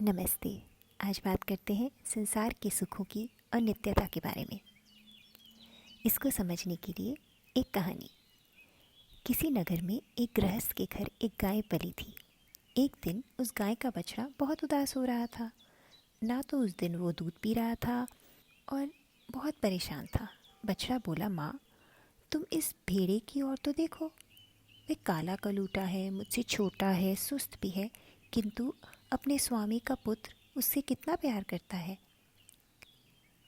नमस्ते। आज बात करते हैं संसार के सुखों की और नित्यता के बारे में। इसको समझने के लिए एक कहानी। किसी नगर में एक गृहस्थ के घर एक गाय पली थी। एक दिन उस गाय का बछड़ा बहुत उदास हो रहा था। ना तो उस दिन वो दूध पी रहा था और बहुत परेशान था। बछड़ा बोला, माँ, तुम इस भेड़े की ओर तो देखो। वह काला कलूटा है, मुझसे छोटा है, सुस्त भी है, किंतु अपने स्वामी का पुत्र उससे कितना प्यार करता है।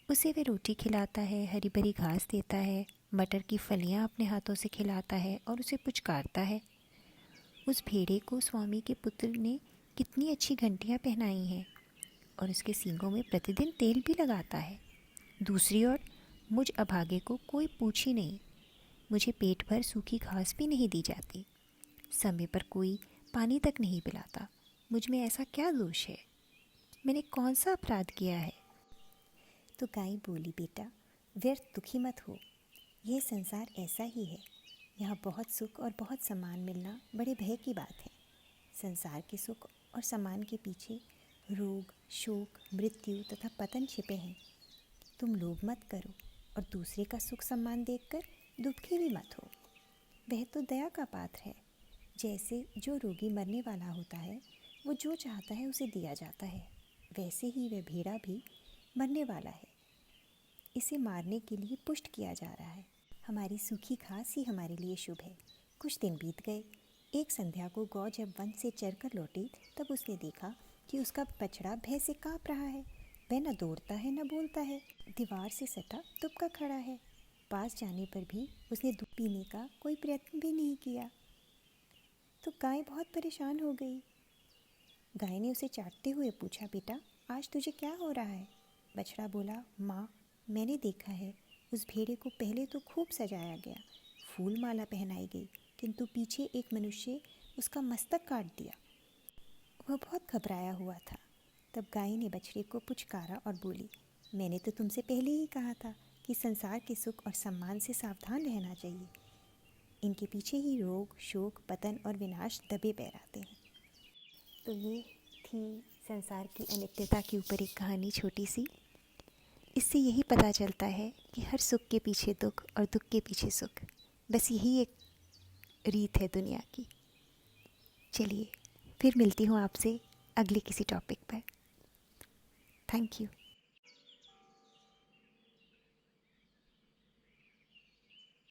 उसे वे रोटी खिलाता है, हरी भरी घास देता है, मटर की फलियां अपने हाथों से खिलाता है और उसे पुचकारता है। उस भेड़े को स्वामी के पुत्र ने कितनी अच्छी घंटियां पहनाई हैं और उसके सींगों में प्रतिदिन तेल भी लगाता है। दूसरी ओर मुझ अभागे को कोई पूछ ही नहीं। मुझे पेट भर सूखी घास भी नहीं दी जाती। समय पर कोई पानी तक नहीं पिलाता। मुझ में ऐसा क्या दोष है? मैंने कौन सा अपराध किया है? तो गाय बोली, बेटा, व्यर्थ दुखी मत हो। यह संसार ऐसा ही है। यहाँ बहुत सुख और बहुत सम्मान मिलना बड़े भय की बात है। संसार के सुख और सम्मान के पीछे रोग, शोक, मृत्यु तथा पतन छिपे हैं। तुम लोभ मत करो और दूसरे का सुख सम्मान देखकर दुखी भी मत हो। वह तो दया का पात्र है। जैसे जो रोगी मरने वाला होता है, वो जो चाहता है उसे दिया जाता है, वैसे ही वह भेड़ा भी मरने वाला है। इसे मारने के लिए पुष्ट किया जा रहा है। हमारी सूखी घास ही हमारे लिए शुभ है। कुछ दिन बीत गए। एक संध्या को गौ जब वन से चरकर लौटी, तब उसने देखा कि उसका बछड़ा भय से काँप रहा है। वह न दौड़ता है न बोलता है, दीवार से सटा दुबका खड़ा है। पास जाने पर भी उसने दूध पीने का कोई प्रयत्न भी नहीं किया। तो गाय बहुत परेशान हो गई। गाय ने उसे चाटते हुए पूछा, बेटा, आज तुझे क्या हो रहा है? बछड़ा बोला, माँ, मैंने देखा है उस भेड़े को पहले तो खूब सजाया गया, फूल माला पहनाई गई, किंतु पीछे एक मनुष्य उसका मस्तक काट दिया। वह बहुत घबराया हुआ था। तब गाय ने बछड़े को पुचकारा और बोली, मैंने तो तुमसे पहले ही कहा था कि संसार के सुख और सम्मान से सावधान रहना चाहिए। इनके पीछे ही रोग, शोक, पतन और विनाश दबे पैर आते हैं। तो ये थी संसार की अनित्यता के ऊपर एक कहानी, छोटी सी। इससे यही पता चलता है कि हर सुख के पीछे दुख और दुख के पीछे सुख। बस यही एक रीत है दुनिया की। चलिए, फिर मिलती हूँ आपसे अगले किसी टॉपिक पर। Thank you.